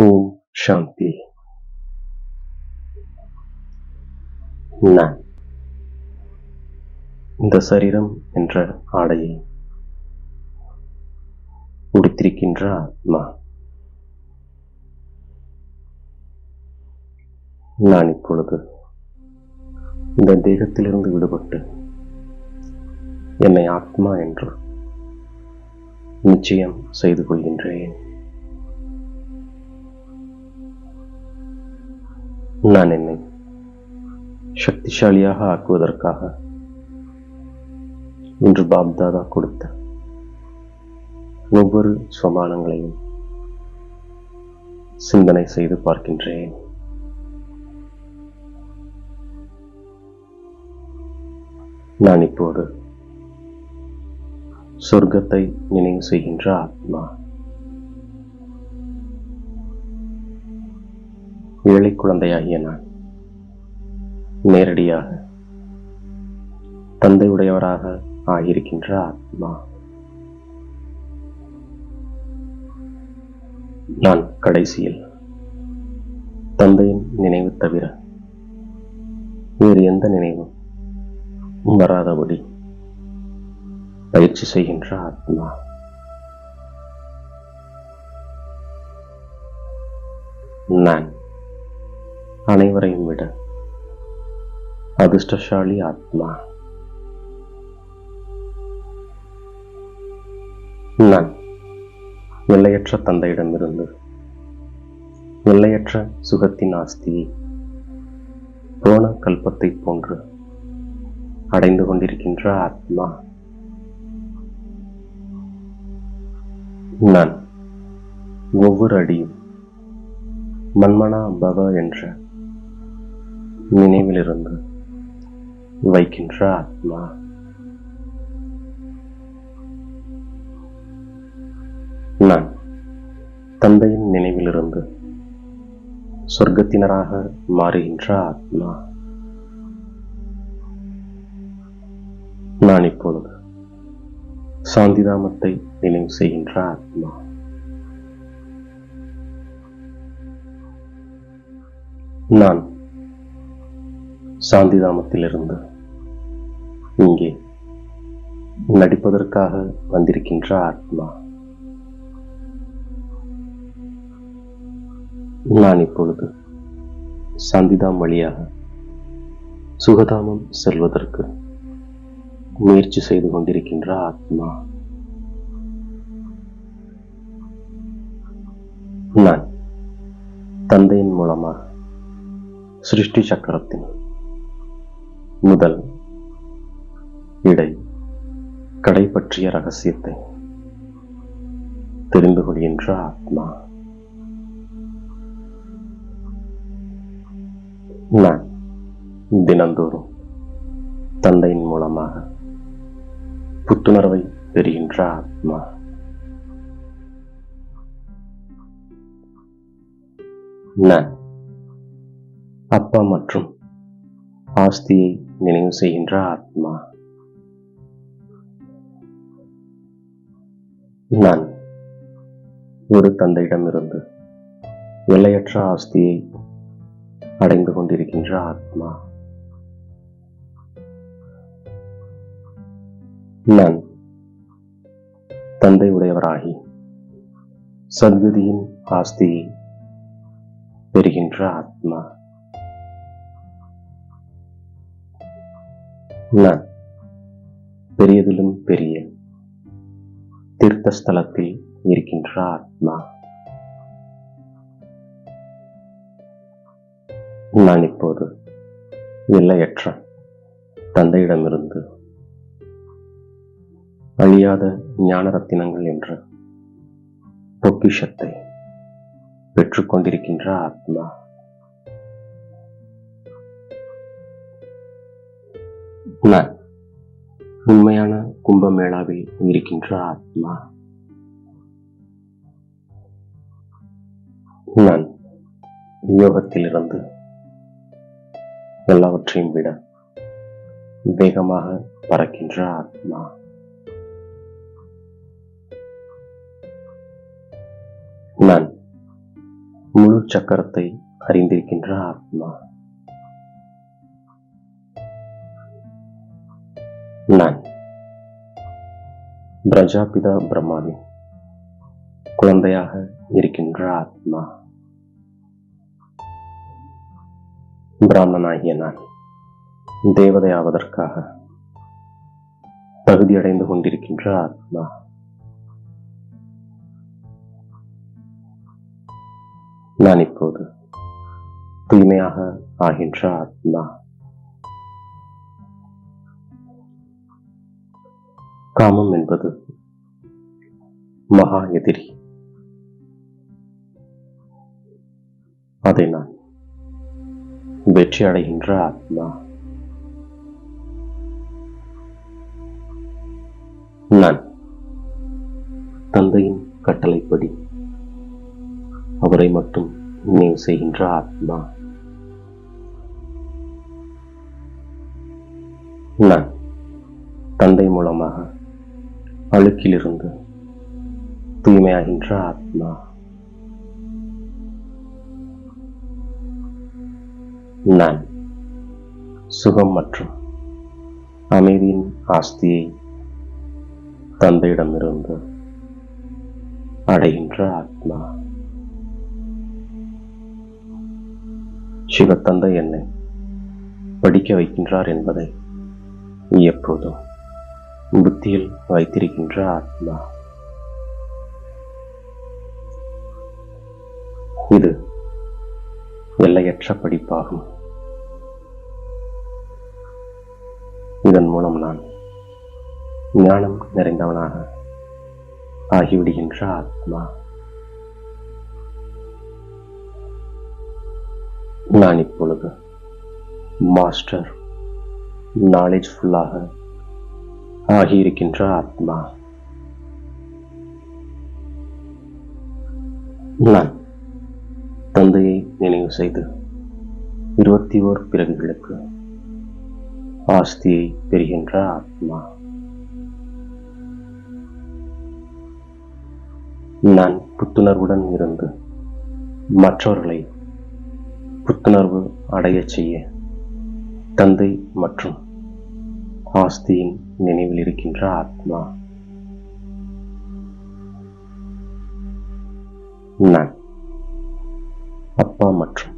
ஓம் சாந்தி. நான் இந்த சரீரம் என்ற ஆடையை உடுத்திருக்கின்ற ஆத்மா. நான் இப்பொழுது இந்த தேகத்திலிருந்து விடுபட்டு என்னை ஆத்மா என்று நிச்சயம் செய்து கொள்கின்றேன். நான் என்னை சக்திசாலியாக ஆக்குவதற்காக இன்று பாப்தாதா கொடுத்த ஒவ்வொரு சமானங்களையும் சிந்தனை செய்து பார்க்கின்றேன். நான் இப்போது சொர்க்கத்தை நினைவு செய்கின்ற ஆத்மா. ஏழை குழந்தையாகிய நான் நேரடியாக தந்தையுடையவராக ஆகியிருக்கின்ற ஆத்மா. நான் கடைசியில் தந்தையின் நினைவு தவிர வேறு எந்த நினைவும் வராதபடி பயிற்சி செய்கின்ற ஆத்மா. நான் அனைவரையும் விட அதிர்ஷ்டசாலி ஆத்மா. நான் எல்லையற்ற தந்தையிடமிருந்து எல்லையற்ற சுகத்தின் ஆஸ்தியை போன கல்பத்தை போன்று அடைந்து கொண்டிருக்கின்ற ஆத்மா. நான் ஒவ்வொரு அடியும் மன்மனா பவ என்ற நினைவிலிருந்து வைக்கின்ற ஆத்மா. நான் தந்தையின் நினைவிலிருந்து சொர்க்கத்தினராக மாறுகின்ற ஆத்மா. நான் இப்பொழுது சாந்திதாமத்தை நினைவு செய்கின்ற ஆத்மா. நான் சாந்திதாமத்திலிருந்து இங்கே நடிப்பதற்காக வந்திருக்கின்ற ஆத்மா. நான் இப்பொழுது சாந்திதாம் வழியாக சுகதாமம் செல்வதற்கு முயற்சி செய்து கொண்டிருக்கின்ற ஆத்மா. நான் தந்தையின் மூலமாக சிருஷ்டி சக்கரத்தின் முதல் இடை கடை பற்றிய ரகசியத்தை தெரிந்து கொள்கின்ற ஆத்மா. நான் தினந்தோறும் தந்தையின் மூலமாக புத்துணர்வை பெறுகின்ற ஆத்மா. நான் அப்பா மற்றும் ஆஸ்தியை நினைவு செய்கின்ற ஆத்மா. நான் ஒரு தந்தையிடமிருந்து எல்லையற்ற ஆஸ்தியை அடைந்து கொண்டிருக்கின்ற ஆத்மா. நான் தந்தை உடையவராகி சத்கதியின் ஆஸ்தியை பெறுகின்ற ஆத்மா. நான் பெரியதிலும் பெரிய தீர்த்தஸ்தலத்தில் இருக்கின்ற ஆத்மா. நான் இப்போது எல்லையற்ற தந்தையிடமிருந்து அழியாத ஞான ரத்தினங்கள் என்ற பொக்கிஷத்தை பெற்றுக்கொண்டிருக்கின்ற ஆத்மா. நான் உண்மையான கும்பமேளாவில் இருக்கின்ற ஆத்மா. நான் யோகத்திலிருந்து எல்லாவற்றையும் விட வேகமாக பறக்கின்ற ஆத்மா. நான் முழு சக்கரத்தை அறிந்திருக்கின்ற ஆத்மா. நான் பிரஜாபிதா பிரம்மாவின் குழந்தையாக இருக்கின்ற ஆத்மா. பிராமணனாகிய நான் தேவதையாவதற்காக தகுதியடைந்து கொண்டிருக்கின்ற ஆத்மா. நான் இப்போது தூய்மையாக ஆகின்ற ஆத்மா. காமம் என்பது மகா எதிரி. அதை நான் வெற்றி அடைகின்ற ஆத்மா. நான் தந்தையின் கட்டளைப்படி அவரை மட்டும் நினைவு செய்கின்ற ஆத்மா. நான் தந்தை மூலமாக அழுக்கிலிருந்து தூய்மையாகின்ற ஆத்மா. நான் சுகம் மற்றும் அமைதியின் ஆஸ்தியை தந்தையிடமிருந்து அடைகின்ற ஆத்மா. சிவத்தந்தை என்னை படிக்க வைக்கின்றார் என்பதை எப்போதும் புத்தியில் வைத்திருக்கின்ற ஆத்மா. இது எல்லையற்ற படிப்பாகும். இதன் மூலம் நான் ஞானம் நிறைந்தவனாக ஆகிவிடுகின்ற ஆத்மா. நான் இப்பொழுது மாஸ்டர் நாலேஜ்ஃபுல்லாக ஆகியிருக்கின்ற ஆத்மா. நான் தந்தையை நினைவு செய்து 21 பிறவிகளுக்கு ஆஸ்தியை பெறுகின்ற ஆத்மா. நான் புத்துணர்வுடன் இருந்து மற்றவர்களை புத்துணர்வு அடையச் செய்ய தந்தை மற்றும் ஆஸ்தியின் நினைவில் இருக்கின்ற ஆத்மா. நான் அப்பா மற்றும்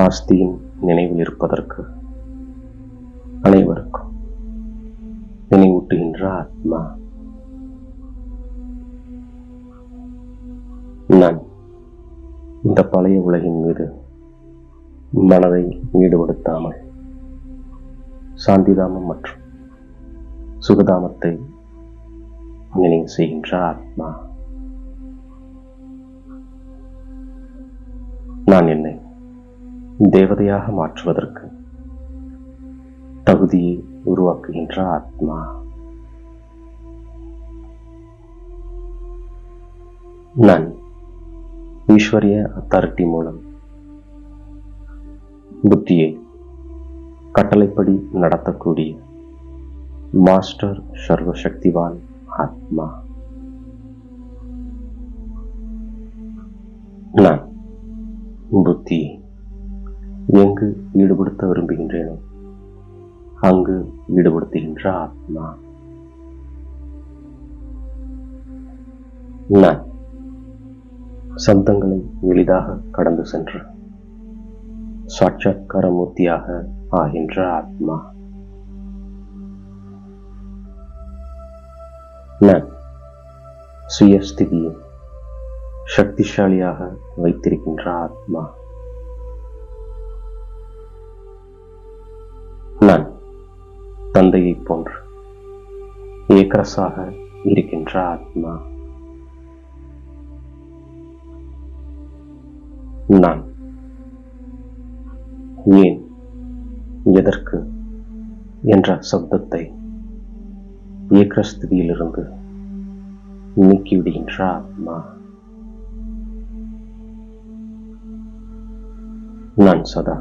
ஆஸ்தியின் நினைவில் இருப்பதற்கு அனைவருக்கும் நினைவூட்டுகின்ற ஆத்மா. நான் இந்த பழைய உலகின் மீது மனதை ஈடுபடுத்தாமல் சாந்திதாமம் மற்றும் சுகதாமத்தை நினைவு செய்கின்ற ஆத்மா. நான் என்னை தேவதையாக மாற்றுவதற்கு தகுதியை உருவாக்குகின்ற ஆத்மா. நான் ஈஸ்வரிய அத்தாரிட்டி மூலம் புத்தியை கட்டளைப்படி நடத்தக்கூடிய மாஸ்டர் சர்வசக்திவான் ஆத்மா. நான் புத்தியை எங்கு ஈடுபடுத்த விரும்புகின்றேனோ அங்கு ஈடுபடுத்துகின்ற ஆத்மா. நான் சப்தங்களை எளிதாக கடந்து சென்று சாட்சாத்கார மூர்த்தியாக ஆகின்ற ஆத்மா. நான் சுயஸ்திதியை சக்திசாலியாக வைத்திருக்கின்ற ஆத்மா. நான் தந்தையை போன்று ஏக்கரசாக இருக்கின்ற ஆத்மா. நான் ஏன் எதற்கு என்ற சப்தத்தை ஏக்கரஸ்திதியிலிருந்து நீக்கிவிடுகின்ற ஆத்மா. நான் சதா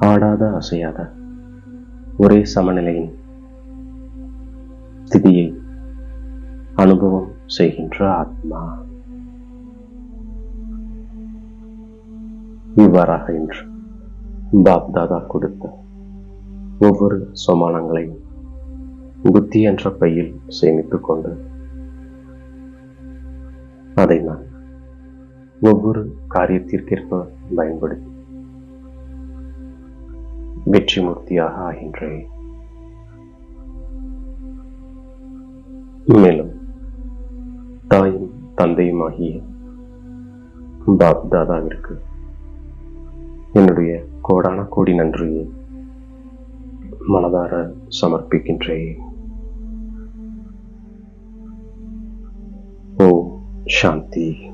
ஆடாத அசையாத ஒரே சமநிலையின் ஸ்திதியை அனுபவம் செய்கின்ற ஆத்மா. இவ்வாறாக இன்று பாப் தாதா கொடுத்த ஒவ்வொரு சோமானங்களையும் புத்தி என்ற பையில் சேமித்துக் கொண்டு அதை நான் ஒவ்வொரு காரியத்திற்கேற்ப பயன்படுத்தி வெற்றி மூர்த்தியாக ஆகின்றேன். மேலும் தாயும் தந்தையுமாகிய பாப் தாதாவிற்கு என்னுடைய கோடான கோடி நன்றியை மனதார சமர்ப்பிக்கின்றேன். ஓம் சாந்தி.